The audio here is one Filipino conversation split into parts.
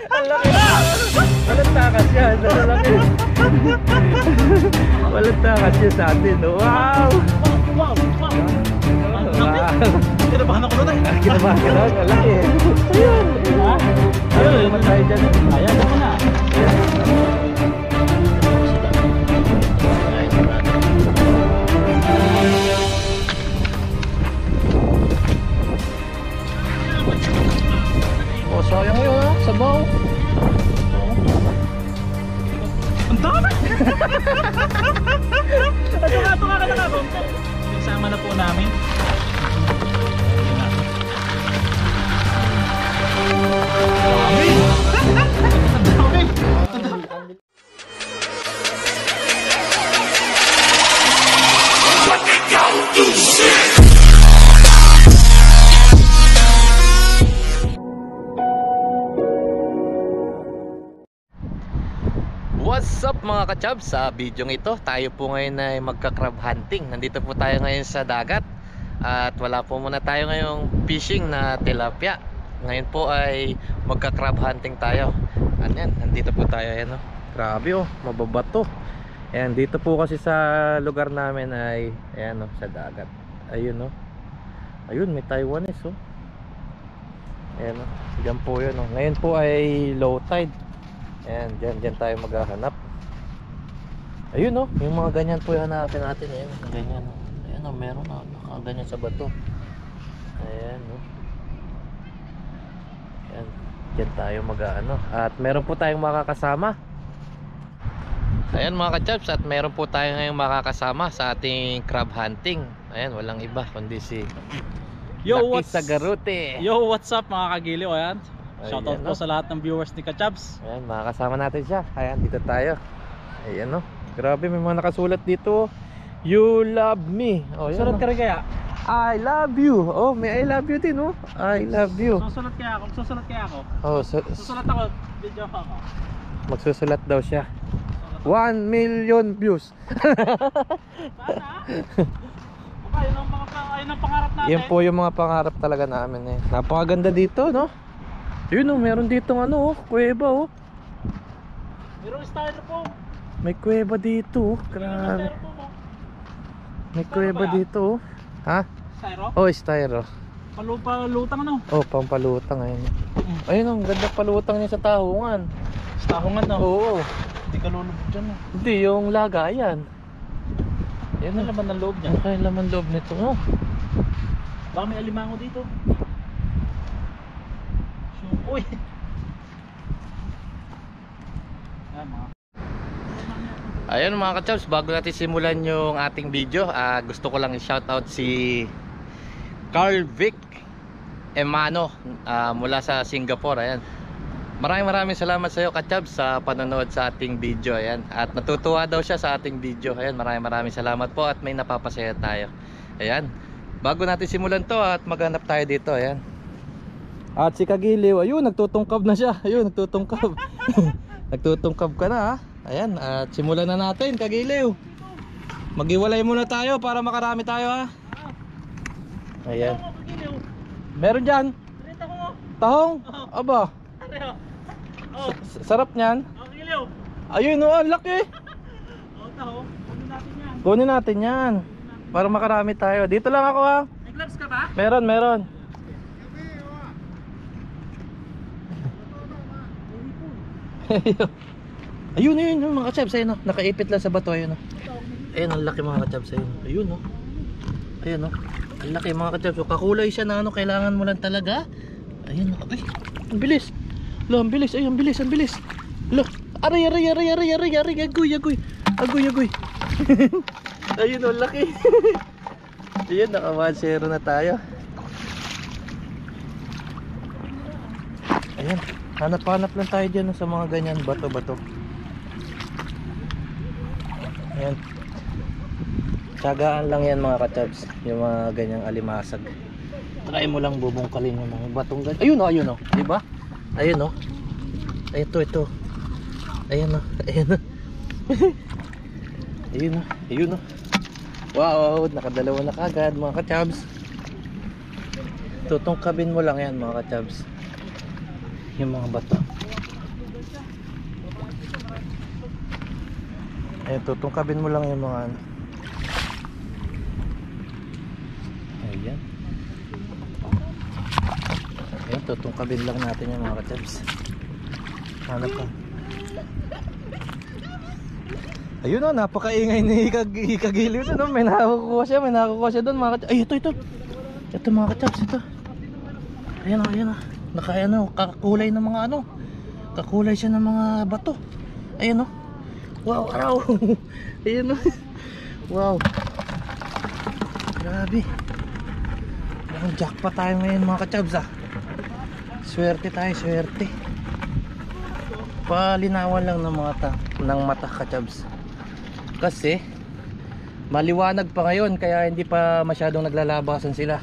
Ang laki. Walang takas yan. Ang laki. Walang takas yan sa atin. Wow! Wow! Kinabahan ako doon eh. Kinabahan ka doon? Ang laki. Ayun naman tayo dyan. Ayan ako na. Oh, sayang yun ha, sabaw. Ang dami! Ito nga ka na. Nagsama na po namin. What's up mga ka-chubs? Sa video ito, tayo po ngayon ay magka-crab hunting. Nandito po tayo ngayon sa dagat. At wala po muna tayo ngayong fishing na tilapia. Ngayon po ay magka-crab hunting tayo. Ayan, nandito po tayo. Ayan, oh. Grabe oh, mababato. Ayan, dito po kasi sa lugar namin ay ayan oh, sa dagat. Ayun oh. Ayun, may Taiwanese oh. Ayan oh, dyan po yun oh. Ngayon po ay low tide. Ayan, dyan tayo maghahanap. Ayun oh, yung mga ganyan po yung hanapin natin. Ayan, ganyan oh. Ayan oh, meron oh, nakaganyan sa bato. Ayan oh. Ayan, dyan tayo mag-ano. At meron po tayong makakasama. Ayan mga ka-chubs, at meron po tayo ngayong makakasama sa ating crab hunting. Ayan, walang iba kundi si Lucky Sagarute. Yo, what's up mga kagiliw? Ayan, shoutout po no? sa lahat ng viewers ni Ka-Chubs. Ayan, makakasama natin siya. Ayan, dito tayo. Ayan no. Grabe, may mga nakasulat dito. You love me. Oh, yan, Susulat no? ka rin kaya? I love you. Oh, may I love you din oh. I love you. Susulat kaya ako? Susulat kaya ako? Oh, Susulat ako, video ako. magsusulat daw siya. 1 million views. Sana? Ayun ang pangarap natin. Yan po yung mga pangarap talaga namin eh. Napakaganda dito no. Yun oh, meron ditong ano oh, kuweba oh. Merong styrofoam. May kuweba dito oh. Grabe. May kuweba dito oh. Ha? Styro? Oh, styro. Palutang ano? Oh, pampalutang ayun. Ayun oh, ganda palutang niya sa tahungan. Sa tahungan no? Oo. Hindi ka lulubog dyan eh. Hindi, yung lagayan. Yan ang laman ng loob niya. Ano kaya laman loob nito oh? Baka may alimango dito. Uy! Ayun mga ka-chubs, bago natin simulan yung ating video, gusto ko lang i-shoutout si Carl Vic Emano mula sa Singapore. Ayan. Maraming salamat sa iyo ka-chubs sa panonood sa ating video. Ayan. At natutuwa daw siya sa ating video. Ayan, maraming salamat po at may napapasaya tayo. Ayan. Bago natin simulan to at maghanap tayo dito. Ayan. At si Kagiliw, ayun, nagtutungkab na siya. Ayun, nagtutungkab. Nagtutungkab ka na ha. Ayan, at simulan na natin Kagiliw. Maghiwalay muna tayo para makarami tayo ha. Ayan. Meron dyan tahong. Aba, sarap nyan. Ayun o, ang laki. Kunin natin yan para makarami tayo. Dito lang ako ha. May gloves ka ba? Meron. Ayun mga ka-chubs. Ayun o, nakaipit lang sa bato. Ayun o. Ayun, ang laki mga ka-chubs. Ayun o. Ayun o. Ang laki mga ka-chubs. Kakulay siya na ano, kailangan mo lang talaga. Ayun o. Ay, ang bilis. Lo, ang bilis. Ay, ang bilis. Lo, aray. Agoy. Ayun o, laki. Ayun, naka 1-0 na tayo. Ayan, hanap lang tayo dyan sa mga ganyan bato. Ayan, tsagaan lang yan mga ka-chubs, yung mga ganyang alimasag. Try mo lang bubungkalin yung mga batong ganyan. Ayun o, diba? Ayun o. Ito. Ayun o. Ayun o. Wow, nakadalawa na kagad mga ka-chubs. Tutungkabin mo lang yan mga ka-chubs, yung mga bato. Ayan, tutungkabin mo lang yung mga ano. Ayan. Ayan, tutungkabin lang natin yung mga katabs. Hanap ka. Ayun o, napakaingay ni Kagiliw doon. No? May nakakuha siya doon mga katabs. Ay, ito. Ito mga katabs, ito. Ayan o, ayan o. Kakulay ng mga ano. Kakulay siya ng mga bato. Ayan o. Wow, araw. Ayan o. Wow. Grabe. Mukhang jackpot tayo ngayon mga katabs ah. Swerte tayo, swerte. Palinawan lang ng ng mata katabs. Kasi maliwanag pa ngayon kaya hindi pa masyadong naglalabasan sila.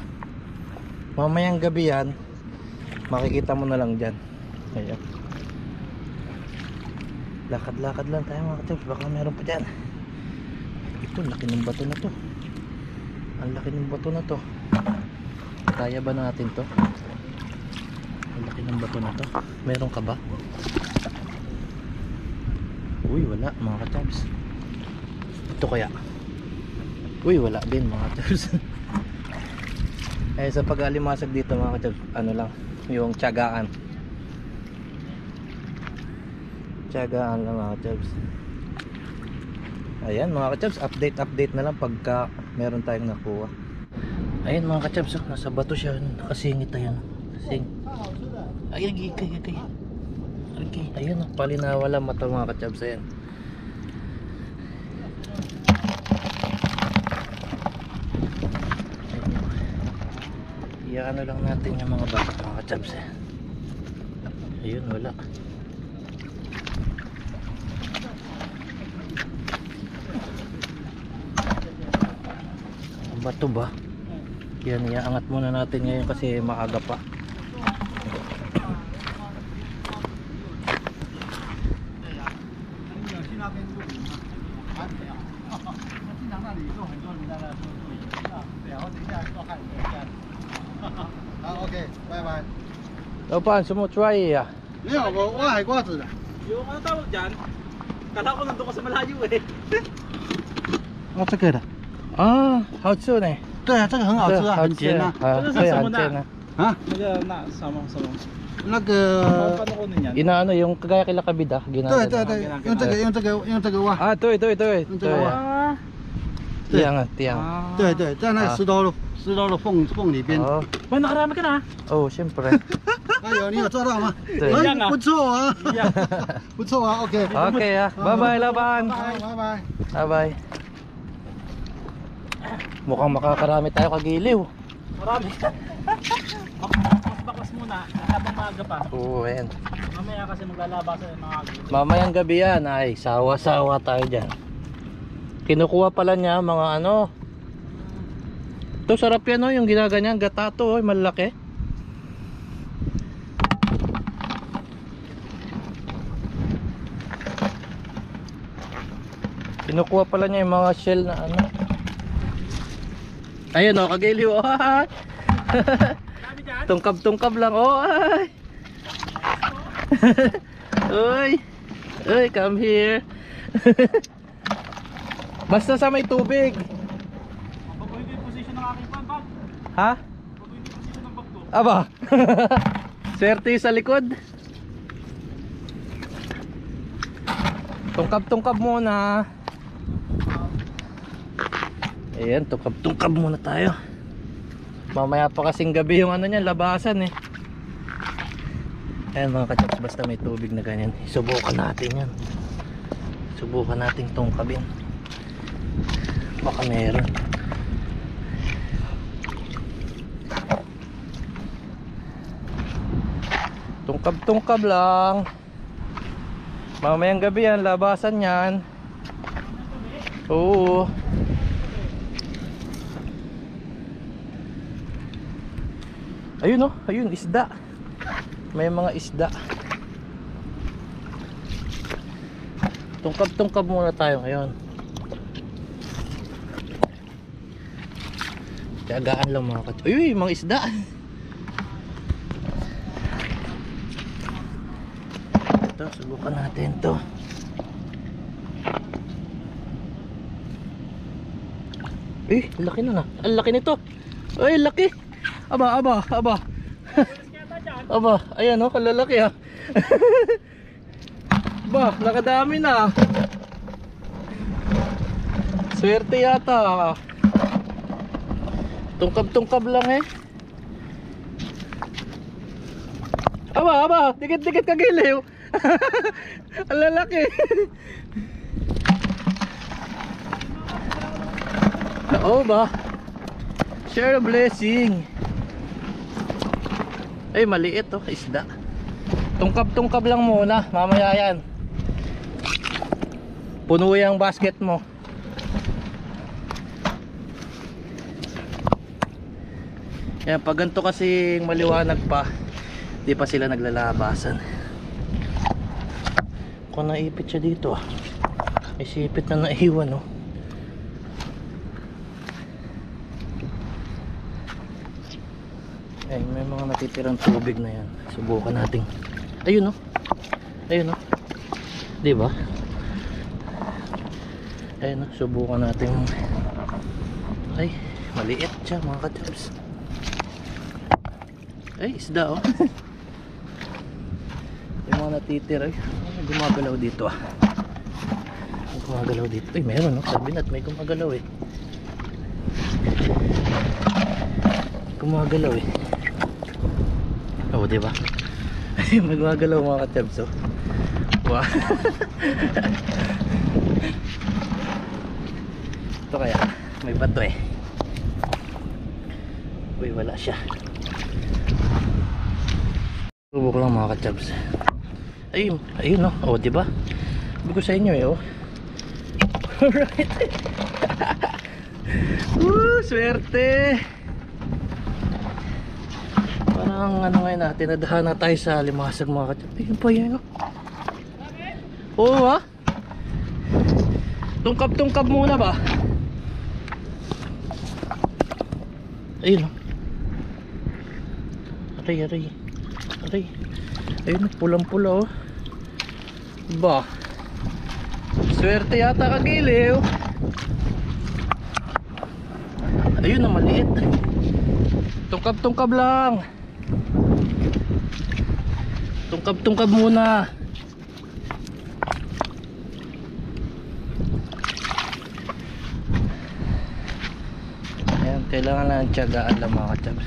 Mamayang gabi yan, makikita mo na lang dyan. Ayan. Lakad-lakad lang tayo mga katabs, baka meron pa dyan. Ito, laki ng bato na to. Ang laki ng bato na to. Kaya ba natin to? Ang laki ng bato na to. Meron ka ba? Uy, wala mga katabs. Ito kaya? Uy, wala din mga katabs. Eh sa pag-alimasag dito mga katabs, ano lang, yung tiyagaan. Tiyagaan lang mga katabs. Ayan mga katabs, update na lang pagka meron tayong nakuha. Ayan mga katabs, nasa bato siya, nakasingit. Ayan, sing. Ay, ayun, palinawala mata mga katabs. Ayan. Iyaano lang natin yung mga bata mga katabs. Ayun, wala. Ang bato ba? Yan, iaangat muna natin ngayon kasi maaga pa. OK，拜拜。 老闆，什麼 try 啊？沒有，我海瓜子的。 Yung ano tawag dyan? Kala ko nandun ka sa malayo eh. 哦，这个的。啊，好吃呢。对啊，这个很好吃啊，很甜啊。啊，對，很甜啊。啊， Sama. 那个， Paano ko niyan? Inaano yung kagaya kila kabid ah, 对 ginagawa. 对对，用这个挖。 Ah, 对，对tiang, tiang. 对对，在那个石头的缝里边。 Oh, Ba, nakarami ka na? oh, syempre. 哎呦，你有抓到吗？对哎一样啊不错啊，不错啊，OK。 Okay ah. Bye-bye, laban. 拜拜。 Bye-bye. Mukhang makakarami tayo kagiliw. Marami. Baklas muna habang maaga pa. Oo, ayan. Mamaya kasi maglalabasan yung mga agad. Mamayang gabi yan ay sawa-sawa tayo dyan. Kinukuha pala niya mga ano. Ito sarap yan, no? Yung ginaganyan gata to, malaki. Kinukuha pala niya yung mga shell na ano. Ayun o, kagiliw. Oh, tungkab-tungkab lang. Oh, ay. Uy. Uy, come here. Basta sa may tubig. Bago hindi yung position ng aking bag. Ha? Bago hindi yung position ng bag ko. Aba. Swerte sa likod. Tungkab-tungkab muna. Ayan, tungkab-tungkab muna tayo. Mamaya pa kasing gabi yung ano niyan, labasan eh. Ayan mga kachaps, basta may tubig na ganyan, subukan natin yan. Subukan nating tungkabin. Baka meron. Tungkab-tungkab lang. Mamayang gabi yan, labasan yan. Oo. Ayun oh, ayun isda. May mga isda. Tungkab-tungkab muna tayo ngayon. Tiyagaan lang mga kat. Ayun, mga isda. Ito, subukan natin to. Eh, laki na. Ang laki nito. Ay, laki. Aba. Aba, ayan oh, kalalaki ah. Ba, nakadami na. Swerte yata. Tungkab-tungkab lang eh. Aba, dikit-dikit kagiliw. Ang lalaki. Oo ba? Share a blessing. Ay, maliit oh, isda. Tungkab-tungkab lang muna, mamaya yan. Puno yung basket mo. Yan, pag ganito kasing maliwanag pa, di pa sila naglalabasan. Kung naipit siya dito ah. May sipit na naiwan oh. Ay, may mga natitirang tubig na yan. Subukan natin. Ayun oh. Ayun oh. Di ba? Ayun oh, subukan natin. Ay, maliit siya mga ka-chubs. Ay, isda oh. Yung mga natitira. Ay, gumagalaw dito ah. Gumagalaw dito. Ay, meron oh. Sabi na't may gumagalaw eh. Gumagalaw eh. Oo, diba? Ay, magmagalaw mga ka-chubs oh. Wow. Ito kaya, may bato eh. Uy, wala siya. Subok lang mga ka-chubs. Ayun oh, diba? Sabi ko sa inyo eh oh. Alright. Swerte. Parang ano ngayon natin, nadahana tayo sa limasag mga ka-chubs. Ayun pa yan oh. Oo ha. Tungkab-tungkab muna ba? Ayun oh. Aray. Ayun, pulang-pula oh. Ba. Swerte yata kagiliw. Ayun na maliit. Tungkab-tungkab lang. Tungkab-tungkab muna. Ayan, kailangan lang tiyagaan lang mga ka-chubs.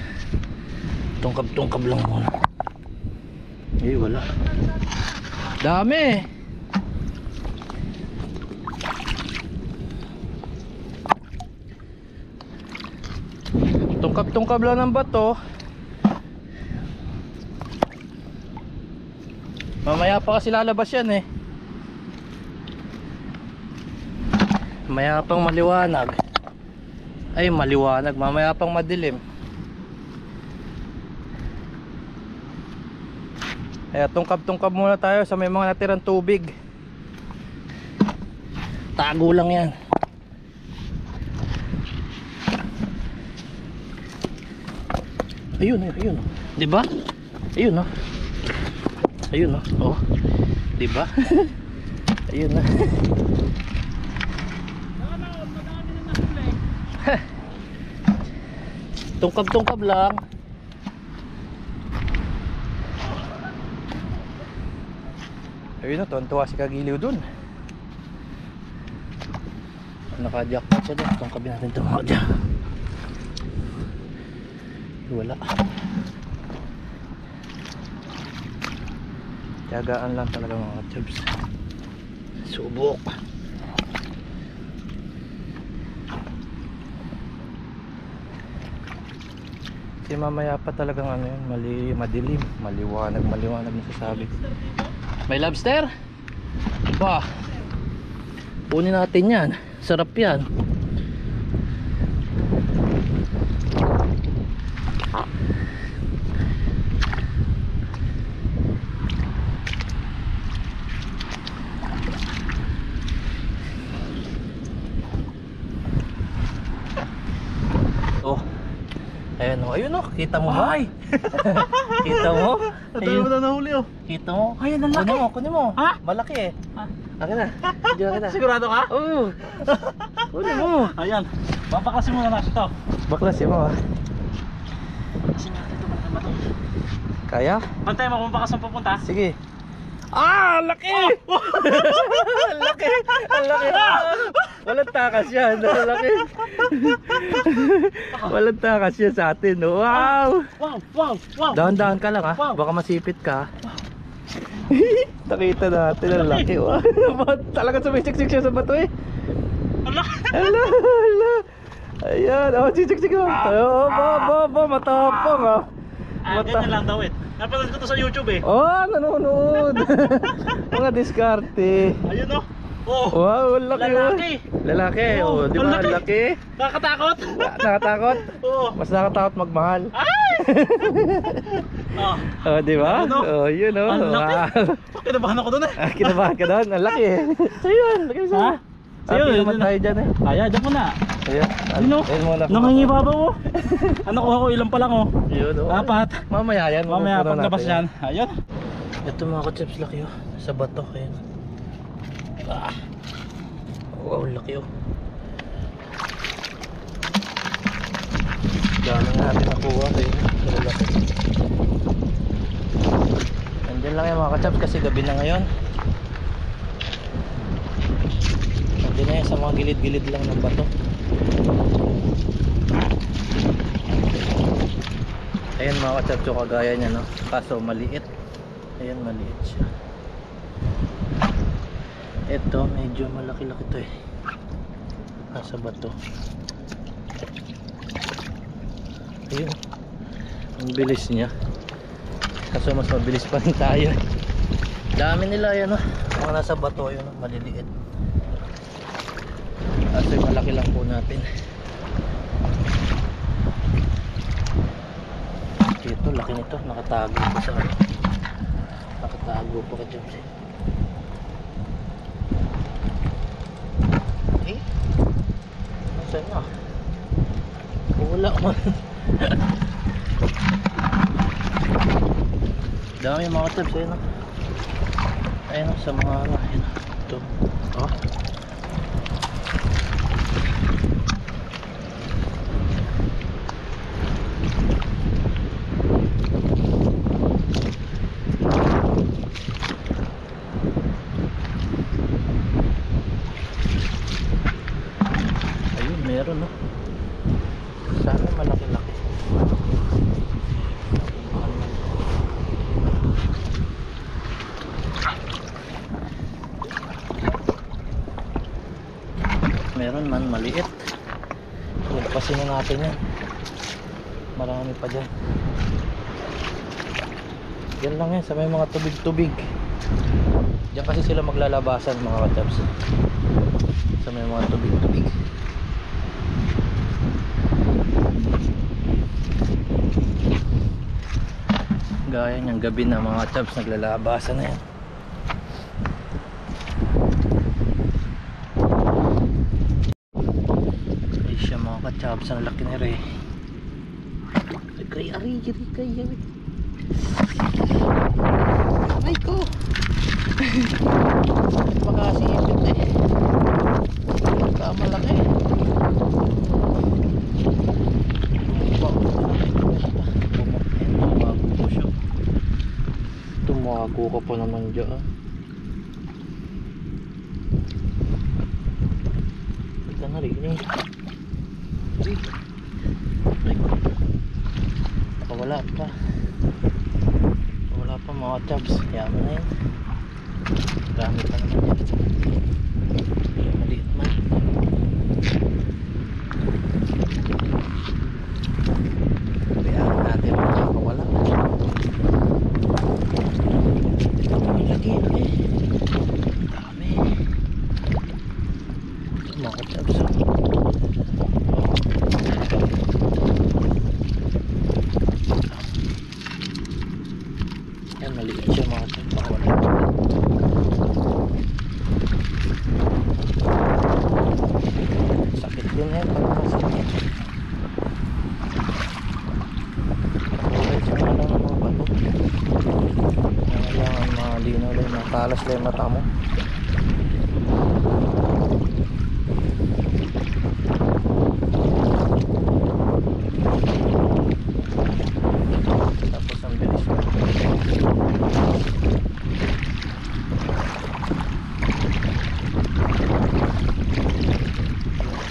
Tungkab-tungkab lang muna. Eh, wala. Dami. Tungkab-tungkab lang ng bato. Mamaya pa kasi lalabas yan eh. Mamaya pang maliwanag. Ay, maliwanag. Mamaya pang madilim. Kaya tungkab-tungkab muna tayo sa may mga natirang tubig. Tago lang yan. Ayun. Diba? Ayun oh. Ayun oh. Diba? Ayun na. Tungkab-tungkab lang. Ayun na, tuwan-tuwa si kagiliw dun. Naka-jackpot siya dun. Tungkabin natin ito mga dyan. Wala. Tiyagaan lang talaga mga chubs. Subok. Kasi mamaya pa talagang ano yun, madilim, maliwanag nasasabi. May lobster? Ba, punin natin yan. Sarap yan. Ayan o, ayun o, kita mo ba? Ay! Kita mo? Ang dami mo na nahuli oh. Kita mo? Ay, ang laki. Kunin mo. Ha? Malaki eh. Ha? Akin na. Diyan kita. Sigurado ka? Oo. Kunin mo. Ayan. Papakasin muna natin to. Baklasin mo ah. Kasi natin ito malaki ba to? Kaya? Bantay mo kung bakas ang pupunta. Sige. Ah, laki! Ang laki! Ang laki! Walang takas yan. Ang laki. Walang takas yan sa atin. Wow! Wow! Wow! Wow! Dahan-dahan ka lang ha. Wow. Baka masipit ka. Nakita natin ang laki. Wow. Talagang sumisiksik siya sa bato eh. Ala! Ala! Ala! Ayan. Oh, siksik mo. Oh, ba, matapang ah. Ganyan lang daw eh. Napanood ko to sa YouTube eh. Oh, nanonood. Mga diskarte. Ayun oh. Oh. Wow, ang laki. Lalaki. Lalaki. Oh, Oh, di ang ba? laki. Laki. Nakakatakot. Nakatakot? Oo. Mas nakatakot magmahal. Ay! Oh. Oh, di ba? Ano? Oh, yun oh. Ang laki. Wow. Kinabahan ako doon eh. Kinabahan ka doon. Ang laki eh. So yun, laki sa. Ha? Ayun, Ayun, naman yun tayo dyan eh. Kaya, dyan ko na. Ayun. Yun oh. Ayun muna. Nangingibabaw oh. Ano kuha ko ilang pa lang oh. Yun oh. 4. Mamaya yan. Mamaya mapupuno paglabas natin yan. Ayun. Ito mga kachips, laki oh. Sa bato. Ayun. Ah. Wow, laki oh. Dami natin nakuha. Ayun. Pero laki. Nandiyan lang yung mga kachips kasi gabi na ngayon. Nandiyan na yan sa mga gilid-gilid lang ng bato. Ayan mga kachips, yung kagaya niya no. Kaso maliit. Ayan, maliit siya. Ito medyo malaki-laki to eh. Nasa bato. Ayun. Ang bilis niya. Kaso mas mabilis pa rin tayo. Dami nila yan oh. Mga nasa bato yun oh, maliliit. Kaso yung malaki lang po natin. Ito, laki nito. Nakatago pa sa ano. Nakatago pa ka dyan eh. Eh? Nasaan na? Wala man. Dami yung mga tabs ayun oh. Ayun oh, sa mga ano. Ayun oh. Ito. Oh. Ayun, meron no. Sana malaki-laki. Meron man maliit. Lapasin na natin yan. Marami pa dyan. Yan lang yan sa may mga tubig-tubig. Diyan kasi sila maglalabasan mga katabs. Sa may mga tubig-tubig. Gaya niyang gabi na mga katabs, naglalabasan na yan. Ay siya mga katabs, ang laki na rin. Ari ay ko makasipit eh pagkamalaki tumago ka pa naman dyan ito na rin eh wala pa mga tabs yaman na yun gamit pa naman yan maliit man bayaran natin makakawala laki dami mga tabs yan maliit siya mga tabs makawala sakit din yan pag masakit lang yung mata mo. Tapos ang bilis mo.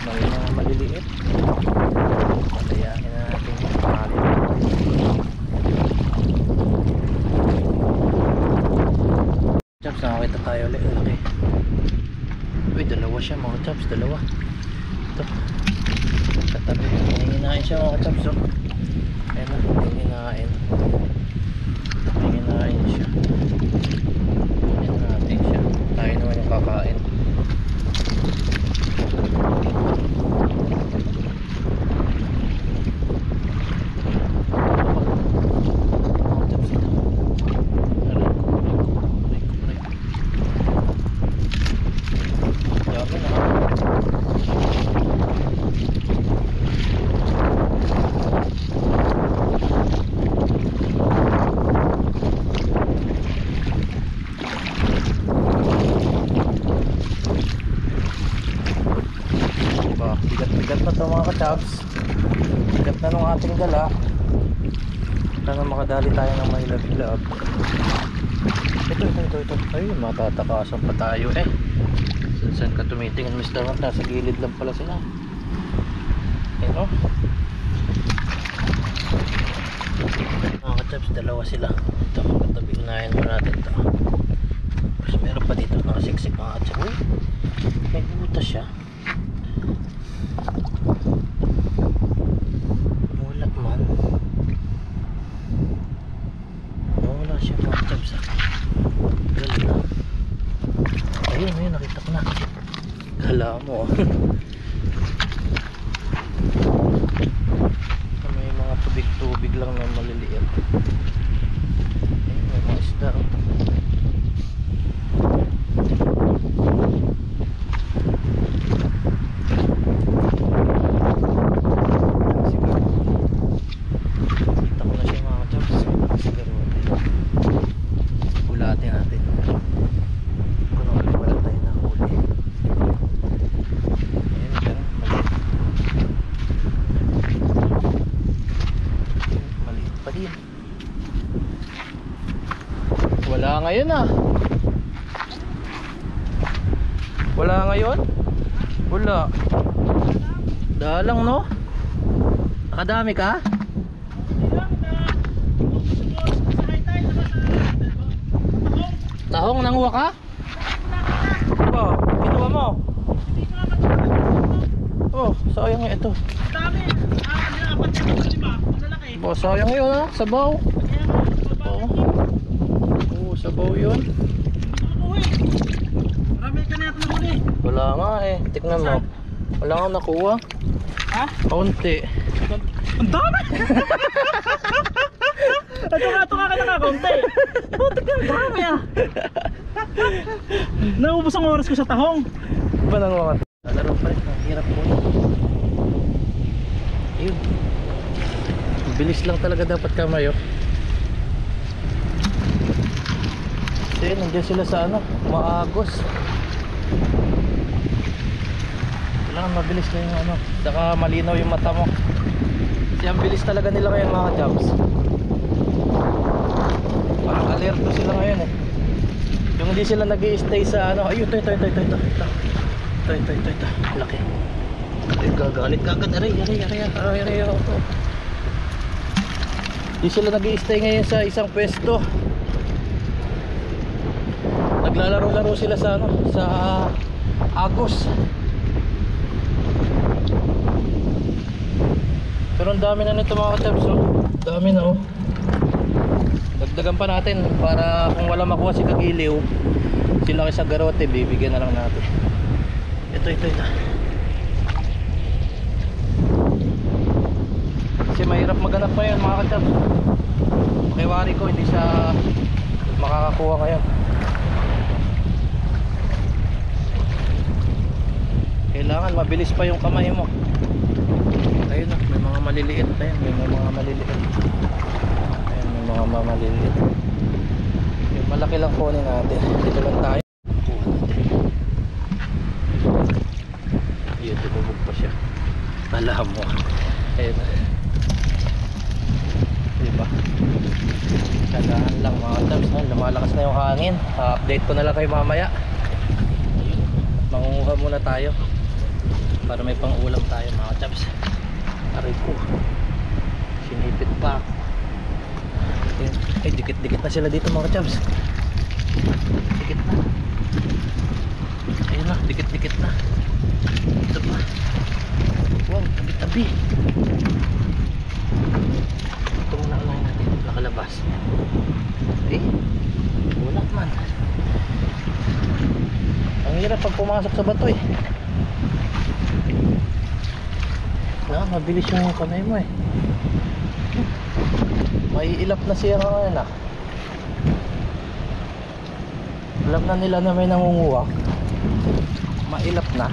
May mga maliliit. Patayain na natin yung pangalan. Chaps, nakakita tayo ulit. Laki. Uy, dalawa siya mga chaps. Dalawa. Ito. Katabi. Hinginain siya mga chaps. Oh. Ayan na. Hinginain. Hinginain siya. Hinginain natin siya. Tayo naman yung kakain. Bigat na ito mga ka-chabs. Bigat na nung ating dala. Sana makadali tayo ng mahilab-hilab. Ito. Ay, matatakasan pa tayo eh. Saan ka tumitingin, Mr. Hunt? Nasa gilid lang pala sila. Ayun o. Mga ka-chabs, dalawa sila. Ito, katabi, unahin mo natin ito. Tapos meron pa dito nakasiksik mga ka-chabs. Uy, may butas siya. Wala man. Wala siya mga chabs. Galing na. Ayun, nakita ko na. Kala mo. May mga tubig-tubig lang na maliliit. Ayun, may mga isda. Wala ngayon ah. Wala ngayon? Wala. Dalang no? Nakadami ka? Tahong nanguha ka? Oh, kinuha mo? Oh, sayang nga ito. Dami. Apat na 5. Malalaki. Oh, sayang yun ha, sabaw. Sabaw yun. Marami ka na yata nahuli. Wala nga eh. Tignan mo. Wala nga nakuha. Ha? Kaunti. Ang dami! Ito nga ka nakakunti. Putik yan, dami ah. Naubos ang oras ko sa tahong. Ba nang mga laro pa rin. Ang hirap po. Ayun. Bilis lang talaga dapat kamayo. Kasi nandiyan sila sa ano, maagos. Kailangan mabilis na yung ano, saka malinaw yung mata mo. Kasi ang bilis talaga nila ngayon mga jobs. Parang alerto sila ngayon eh. Yung hindi sila nag-i-stay sa ano, ayun, ito. Laki. Ay, gagalit kagad. Aray. Hindi sila nag-i-stay ngayon sa isang pwesto. Naglalaro-laro sila sa ano, sa agos. Pero ang dami na nito mga ka-chabs, oh. Dami na oh. Dagdagan pa natin para kung wala makuha si Kagiliw, sila sa garote, bibigyan na lang natin. Ito. Kasi mahirap maganap ngayon mga ka-chabs. Pakiwari ko, hindi siya makakakuha ngayon. Kailangan mabilis pa yung kamay mo. Ayun na, may mga maliliit. Ayun, may mga maliliit. Ayun, may mga maliliit. Ayun. malaki lang kunin natin. Dito lang tayo. Kuha natin. Ayun, tumubog pa siya. Alam mo. Ayun. Diba? Sagahan lang mga tabs. Lumalakas na yung hangin. Update ko na lang kayo mamaya. Ayun. Mangunguha muna tayo para may pang ulam tayo mga tabs. Aray ko, sinipit pa. Ay, dikit-dikit na sila dito mga tabs. Dikit na. Ayun na, dikit-dikit na. Ito pa. Wow, tabi-tabi. Ito muna unahin natin. Nakalabas. Eh, wala man. Ang hirap pag pumasok sa bato eh. Mabilis yung kamay mo eh. May ilap na siya ngayon ah. Alam na nila na may nangunguha. Mailap na.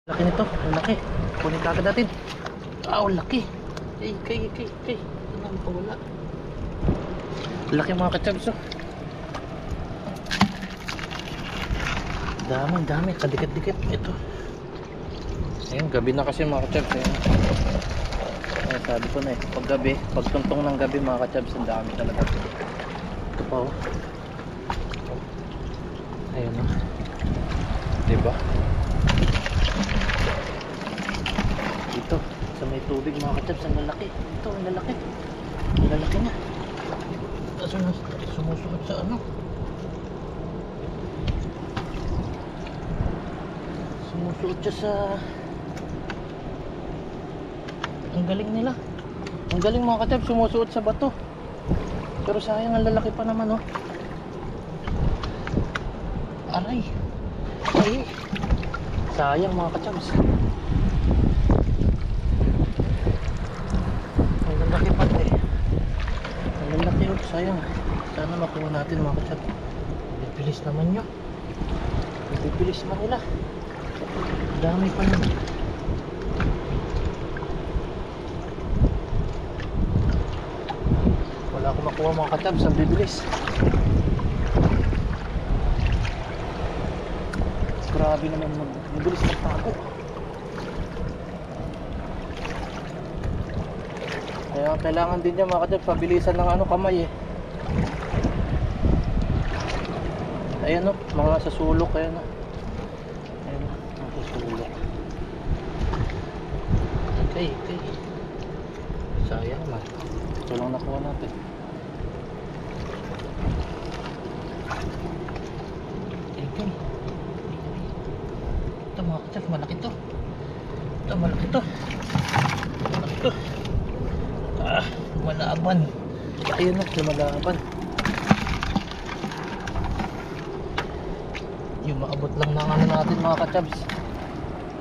Laki nito, laki. Kunin ka agad natin. Laki. Kay. Ano pa wala? Laki mga kachabs oh. Dami, kadikit-dikit. Ito. Ayun, gabi na kasi mga kachabs. Ay, sabi ko na eh, pag gabi, pag tuntong ng gabi mga kachabs, ang dami talaga. Ito pa oh. Ayun oh. Diba? Dito, sa may tubig mga kachabs, ang lalaki. Ito, ang lalaki. Ang lalaki na. Sumusuot sa ano? Sumusuot siya sa... Ang galing nila. Ang galing mga kacab, sumusuot sa bato. Pero sayang, ang lalaki pa naman oh. Aray. Ay. Sayang mga kacabs. Ang lalaki pa eh. Ang lalaki oh, sayang. Sana makuha natin mga kacab. Bibilis naman nyo. Bibilis naman nila. Dami pa yun. Wala akong makuha mga kacab sa bibilis. Grabe naman magbibilis ng tago. Kaya kailangan din niya mga kacab pabilisan ng ano kamay eh. Ayan o, mga sa sulok. Ayan o. Ayan o, mga sa sulok. Okay. Sayang man. Ito lang nakuha natin. Okay. Ito mga kacab, malaki to. Ito, malaki to. Malaki to. Malaban. Ayun o, lumalaban. Yung maabot lang ng ano natin mga kacabs.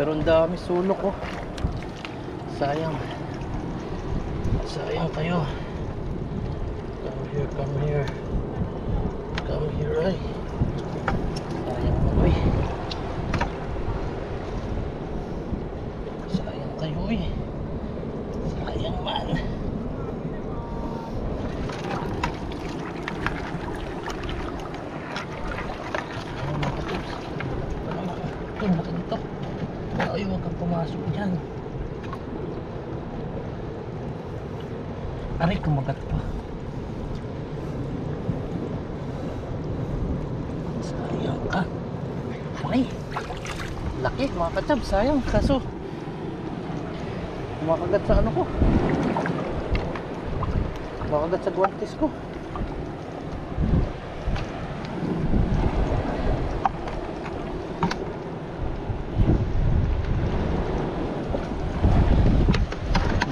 Pero ang dami sulok oh. Sayang kayo. Come here ay. Sayang mo eh. Sayang kayo eh. Sayang man. Laki dito. Ay, huwag kang pumasok dyan. Aray, kumagat pa. Sayang ka. Ay, laki mga kacab. Sayang, kaso kumakagat sa ano ko. Kumakagat sa guantes ko.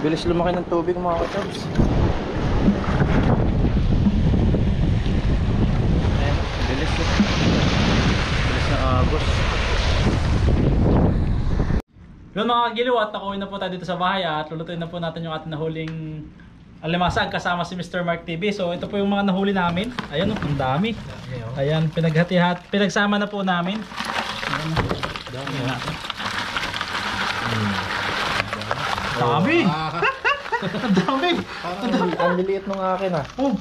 Bilis lumaki ng tubig mga kacabs. Ayan, bilis eh. Bilis na agos. Yun mga kagiliw, at nakauwi na po tayo dito sa bahay at lulutuin na po natin yung ating nahuling alimasag kasama si Mr. Mark TV. So ito po yung mga nahuli namin. Ayan o, ang dami. Ayan, pinagsama na po namin. Ayan. Dami. Tingnan natin. Hmm. Dami! Ah, Ang dami! parang ang liliit nung akin ah. Oh,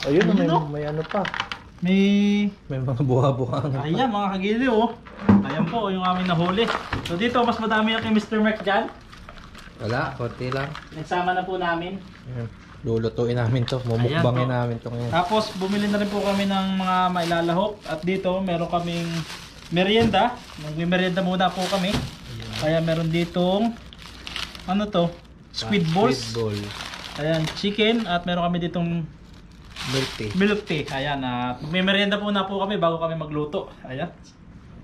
Ayun, Ayun, no? may ano pa. may... May mga buha-buha na. Ayan mga kagiliw oh. Ayan po yung aming nahuli. So dito mas madami na kay Mr. Mark dyan. Wala, konti lang. Nagsama na po namin. Ayan. Lulutuin namin to. Ayan Mumukbangin po. namin to ngayon. Tapos bumili na rin po kami ng mga mailalahok. At dito meron kaming merienda. Magme-merienda muna po kami. Kaya meron ditong ano to? Squid balls. Squid ball. Ayan, chicken. At meron kami ditong Milk tea. milk tea. Ayan, at magme-merienda po na po kami bago kami magluto. Ayan.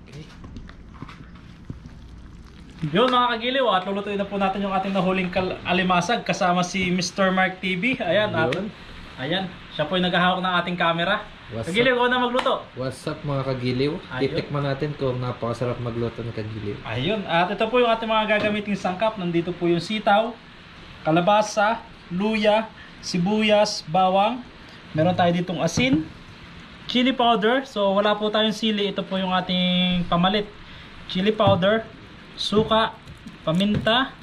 Okay. Yun mga kagiliw, at lulutuin na po natin yung ating nahuling alimasag kasama si Mr. Mark TV. Ayan, at Yun. ayan, siya po yung naghahawak ng ating camera. What's Kagiliw, ako na magluto. What's up mga kagiliw? Ayun. Titikman natin kung napakasarap magluto ng kagiliw. Ayun, at ito po yung ating mga gagamiting sangkap. Nandito po yung sitaw, kalabasa, luya, sibuyas, bawang. Meron tayo ditong asin, chili powder. So wala po tayong sili, ito po yung ating pamalit. Chili powder, suka, paminta,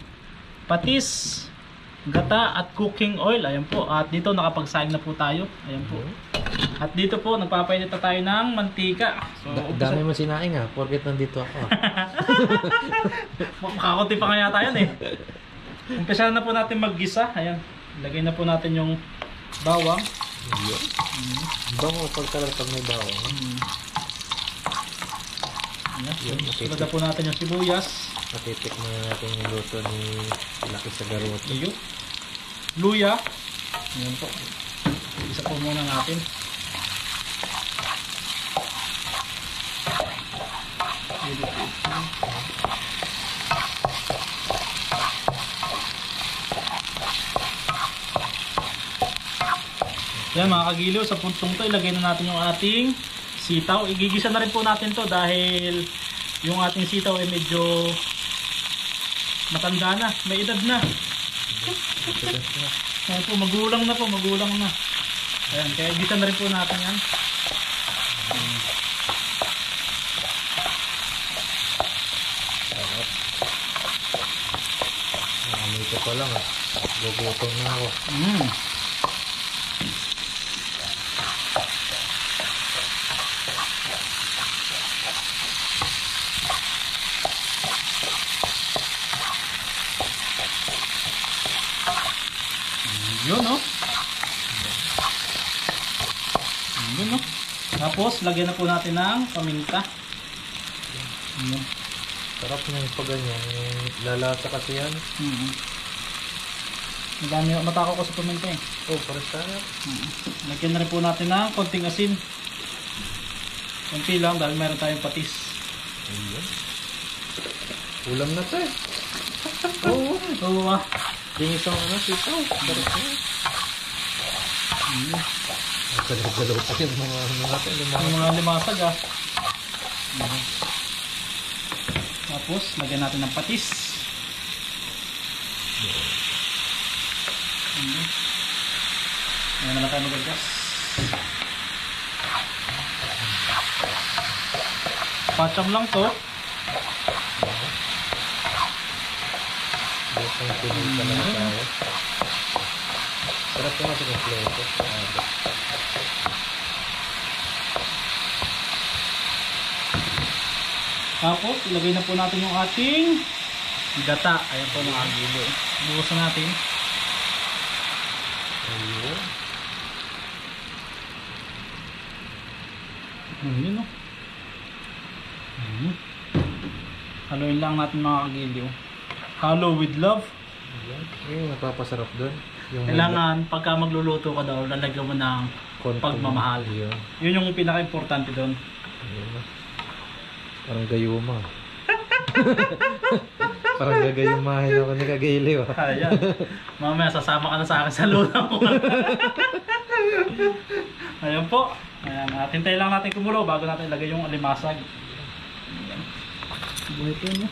patis, gata at cooking oil. Ayan po. At dito nakapagsaing na po tayo. Ayan po. At dito po nagpapainit na tayo ng mantika. So Dami mo sinaing ah, porket nandito ako ah. makakunti pa nga yata yan eh. Umpisa na po natin maggisa. Ayan. Lagay na po natin yung bawang. Ayun. Bango pagkalar pag may bawang. Ayan. Yun, okay. Sunod na po natin yung sibuyas. Matitikman na natin yung luto ni Laki sa Garoto. Iyo. Luya. Ayan po. Isa po muna natin. Yan mga kagiliw, sa puntong to ilagay na natin yung ating sitaw. Igigisa na rin po natin to dahil yung ating sitaw ay medyo matanda na, may edad na. Ayan po, magulang na po, magulang na. Ayan, kaya igisa na rin po natin yan. Sarap. Ito pa lang ah. Gugutom na ako. Yun no? Yun no? Tapos lagyan na po natin ng paminta. Yun. Sarap na yung pag ganyan. Yung lalasa kasi yan. Madami, matako ko sa paminta eh. Oh, parang sarap. Lagyan na rin po natin ng konting asin. Konti lang dahil meron tayong patis. Ayun. Ulam na to eh. Oo. Oo ah. Dinisang ano, sitaw. Sarap na. Galaw-galaw pa yung mga ano natin. Yung mga limasag ah. Tapos lagyan natin ng patis. Ayan na lang tayo magagas. Pacham lang to. Busang tuloy pa lang tayo. Sarap naman sa kompleto. Tapos ilagay na po natin yung ating gata. Ayan po mga gilo. Bukasan natin. Ayun. Ayun o. Haluin lang natin mga kagiliw. Halo with love. Ayun. Ayun, napapasarap doon. Yung Kailangan pagka magluluto ka daw, lalagyan mo ng pagmamahal. Ayun. Yun yung pinaka-importante doon. Ayun na. Parang gayuma. Parang gagayumahin ako ni Kagiliw. Ayan. Mamaya sasama ka na sa akin sa luna mo. Ayan po. Ayan. At hintayin lang natin kumulo bago natin ilagay yung alimasag. Ayan. Buhay po niya.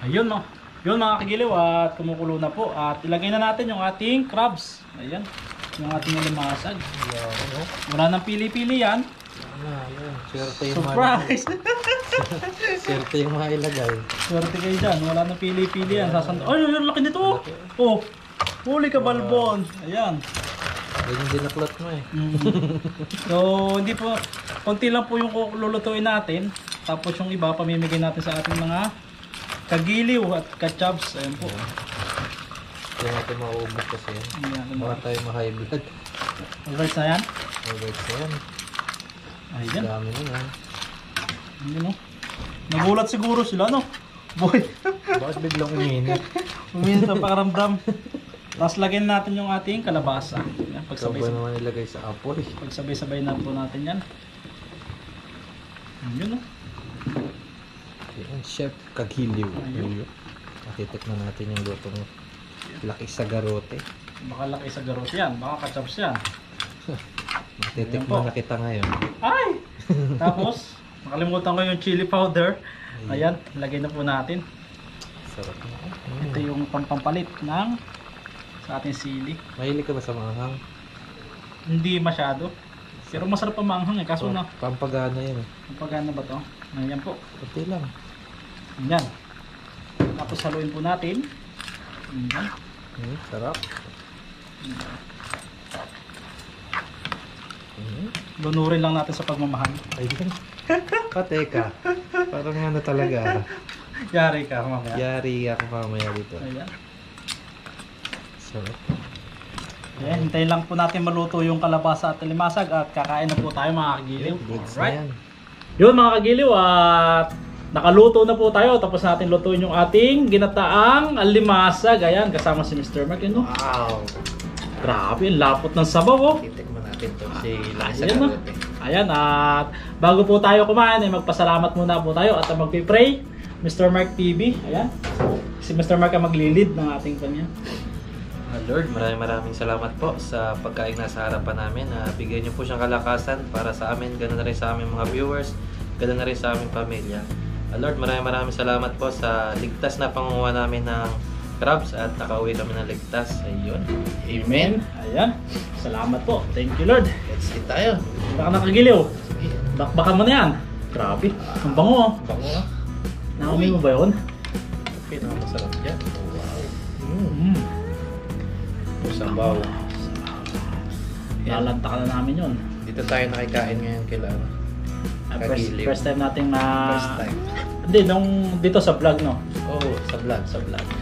Ayun no. Yun mga kagiliw at kumukulo na po. At ilagay na natin yung ating crabs. Ayan. yung ating limasag. Wala nang pili-pili yan. Swerte yung Surprise! Swerte yung mailagay. Swerte kayo dyan. Wala nang pili-pili yan. Ay, ang laki nito. Oh, huli ka balbon. Ayan. Ganyan din naklot mo eh. So, hindi po, konti lang po yung lulutuin natin. Tapos yung iba, pamimigay natin sa ating mga kagiliw at kachabs. Ayan po. Hindi natin mauubos kasi yan. Ayan. Baka tayo ma-high blood. Alright na yan. Alright na yan. Ayan. Dami na yan. Ayan o. Nagulat siguro sila, no? Boy. Bakit biglang uminit? Uminit ang pakaramdam. Tapos lagyan natin yung ating kalabasa. Ayan, Sabay naman ilagay sa apoy. pagsabay-sabay na po natin yan. Ayan o. Yan, Chef Kagiliw. Ayun. Matitikman natin yung lutong laki sa garote. Baka laki sa garot yan. Baka kachabs yan. Matitikman na kita ngayon. Ay! Tapos, makalimutan ko yung chili powder. Ayan, lagay na po natin. Sarap na. Ito yung pampalit ng sa ating sili. Mahilig ka ba sa manghang? Hindi masyado. Pero masarap pa maanghang eh. Kaso na, Pampagana yan. pagkano ba to? Ayan po. Kunti lang. Ayan. Tapos haluin po natin. Ayan. Sarap. Lunurin lang natin sa pagmamahal. Ayun. Pateka. Parang ano talaga. Yari ka mamaya. Yari ako mamaya dito. Ayan. Sarap. Ayan, hintayin lang po natin maluto yung kalabasa at limasag at kakain na po tayo mga kagiliw. Goods na Alright. yan. Yun mga kagiliw at nakaluto na po tayo. Tapos natin lutuin yung ating ginataang alimasag. Ayan, kasama si Mr. Mark. Yun, no? Wow. Grabe, ang lapot ng sabaw. Oh. Titikman natin to si Lasa Ayan, no? Garote. Ayan, at bago po tayo kumain, ay magpasalamat muna po tayo at magpipray. Mr. Mark TV. Ayan. Si Mr. Mark ang maglilid ng ating kanya. Lord, maraming salamat po sa pagkain nasa harapan namin. Bigyan niyo po siyang kalakasan para sa amin, ganoon na rin sa aming mga viewers, ganoon na rin sa aming pamilya. Lord, maraming salamat po sa ligtas na pangunguha namin ng crabs at nakauwi kami ng ligtas. Ayun. Amen. Ayan. Salamat po. Thank you, Lord. Let's eat tayo. Baka nakagiliw. Bakbakan mo na yan. Grabe. Ang bango. Oh. Bango. Nakaumin mo ba yun? Okay, masarap yan. Wow. Sabaw. Lalanta ka na namin yun. Dito tayo nakikain ngayon kila Kagiliw. First time natin na... First time. Hindi, nung dito sa vlog, no? Oo, sa vlog.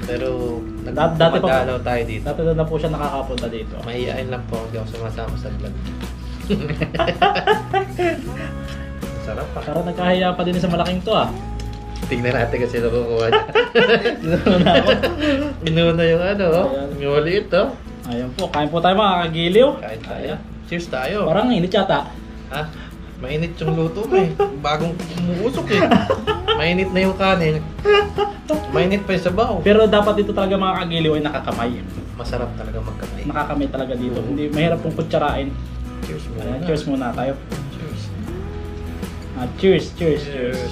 Pero Dati pa- nagpadalaw tayo dito. Dati na po siya nakakapunta dito. Mahihain lang po, hindi ako sumasama sa vlog. Sarap pa. Pero nagkahiya pa din sa malaking to ah. Tingnan natin kasi nakukuha niya. Inuuna ako. Inuna yung ano, Ayan. yung maliit to. Ayun po, kain po tayo mga kagiliw. Kain tayo. Ayan. Cheers tayo. Parang init yata. Ha? Mainit yung luto mo eh. Bagong umuusok eh. Mainit na yung kanin. Mainit pa yung sabaw. Pero dapat dito talaga mga kagiliw ay nakakamay. Masarap talaga magkamay. Nakakamay talaga dito. Hindi mahirap pong kutsarain. Cheers muna. Ayan, cheers muna tayo. Cheers. Cheers.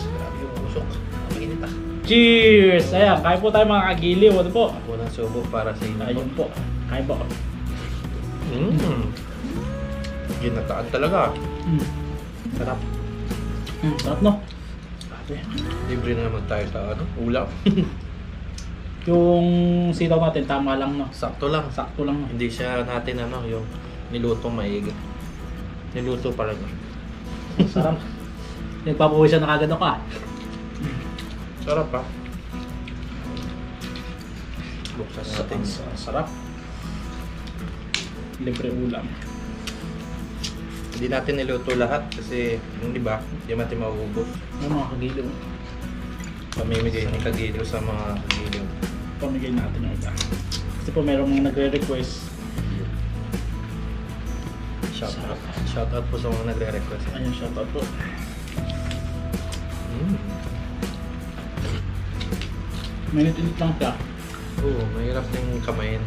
Grabe yung usok. Mainit ah. Cheers! Ayan, kain po tayo mga kagiliw. Ano po? Unang subo para sa inyo. Ayun po. Kain po. Ginataan talaga. Sarap. Sarap no? Libre na naman tayo sa ano, ulam. Yung sitaw natin tama lang no? Sakto lang. Sakto lang no? Hindi siya natin ano, yung niluto maigi. Niluto pala niya. Sarap. Nagpapawisan na kagad ako ah. Sarap pa. Buksan natin. Sarap. Libre ulam. Hindi natin niluto lahat kasi yung iba, hindi natin maubos. Yung mga kagiliw. Pamimigay ni Kagiliw sa mga Kagiliw. Pamigay natin yung iba. Kasi po mayroong mga nagre-request. Shout out po sa mga nagre-request. Ayun, shoutout po. Minute-init lang siya. Oo, mahirap yung kamayin.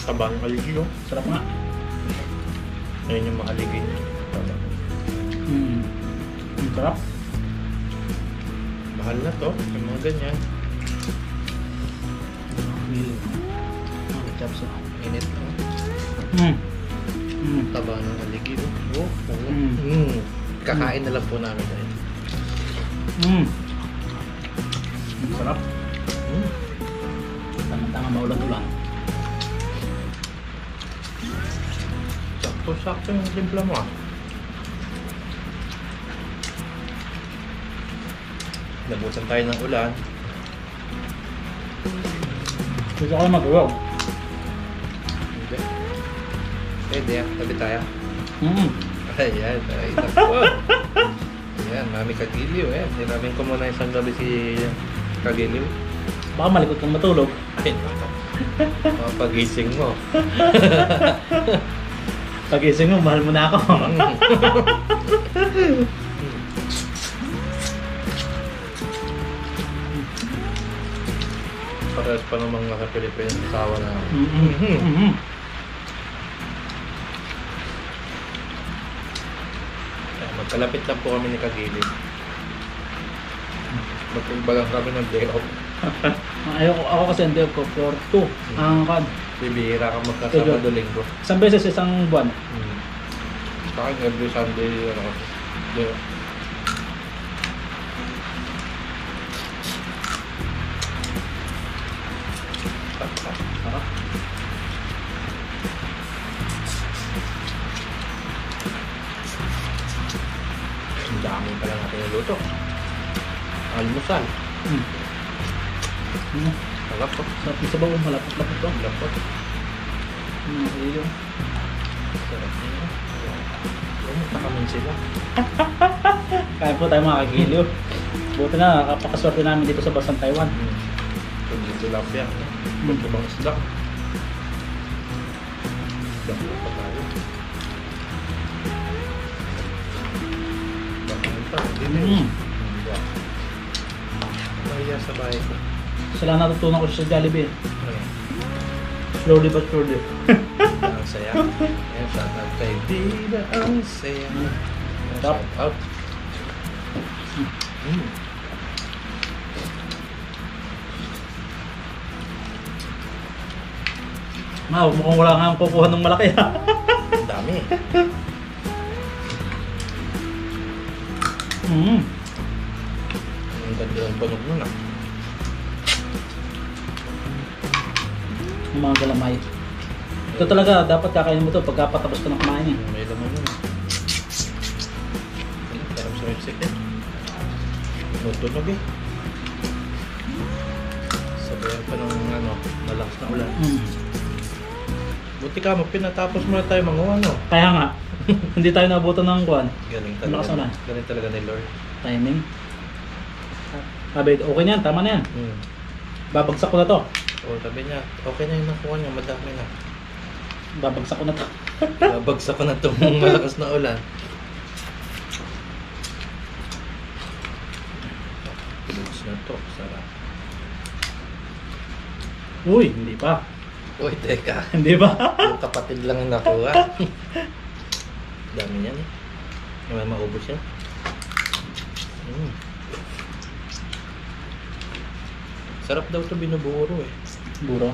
Tabang aligi oh. Sarap nga. Ayun yung mga aligi niya. Sarap. Mahal na to, yung mga ganyan. So, Init. Taba ng aligi. Oh. Kakain na lang po namin tayo. Sarap. Tama-tama maulan-ulan. Sakto yung timpla mo. Nabutan tayo ng ulan. Gusto ko mag-uwaw. Hindi. Pwede yan. Tabi tayo. Ayan. Ay, naku. Ayan, mami Kagiliw. Hindi namin ko muna isang gabi si Kagiliw. Baka malikot kang matulog. Ay, naku. Pagising mo. Pagising mo, mahal mo na ako. Parehas pa namang mga Pilipinas asawa na. Magkalapit lang po kami ni Kagiliw. Magpagba lang kami ng day off. Ako kasi hindi ko for 2. Ang kan. Bibihira ka magkasama do linggo. Isang beses isang buwan. Sa akin every Sunday ano kasi. Day off. Sarap. Ang dami pala natin yung luto. Almusal. Sarap po. Sarap yung sabaw, malapot-lapot to. Lapot. Iyo. Sarap niya. Pumunta kami sila. Kaya po tayo mga kagiliw. Buti na, kapakaswerte namin dito sa Basang Taiwan. Kundi tilapia. Kundi bang isda. Isda pa tayo. Bakit pa? Hindi. Mahiya sa bahay ko. Sila natutunan ko siya sa Jollibee. Ano? Slowly but surely. Ang saya. Ayan, shout out kay Vida. Ang saya. Shout out. Mukhang wala nga ang kukuha ng malaki. Ang dami. Ang ganda ng panog nun ah. Yung mga galamay. Ito talaga, dapat kakainin mo ito pagkapatapos ka na kumain eh. May laman nun. Sarap sa music eh. Tunog eh. Sabayan pa ng ano, malakas na ulan. Buti ka mo, pinatapos mo na tayo mga ano. Kaya nga, hindi tayo nabutan ng kuhan. Galing Malakas na talaga. ulan. Galing talaga ni Lord. Timing. Sabi, okay na yan, tama na yan. Babagsak ko na to. O sabi niya, okay na yung nakuha niya, madami na. Babagsak ko na to. Babagsak ko na itong malakas na ulan. Pilugs na to, sarap. Uy, hindi pa. Uy, teka. Hindi ba? Yung kapatid lang ang nakuha. Dami yan eh. May maubos yan. Sarap daw ito binuburo eh. Buro.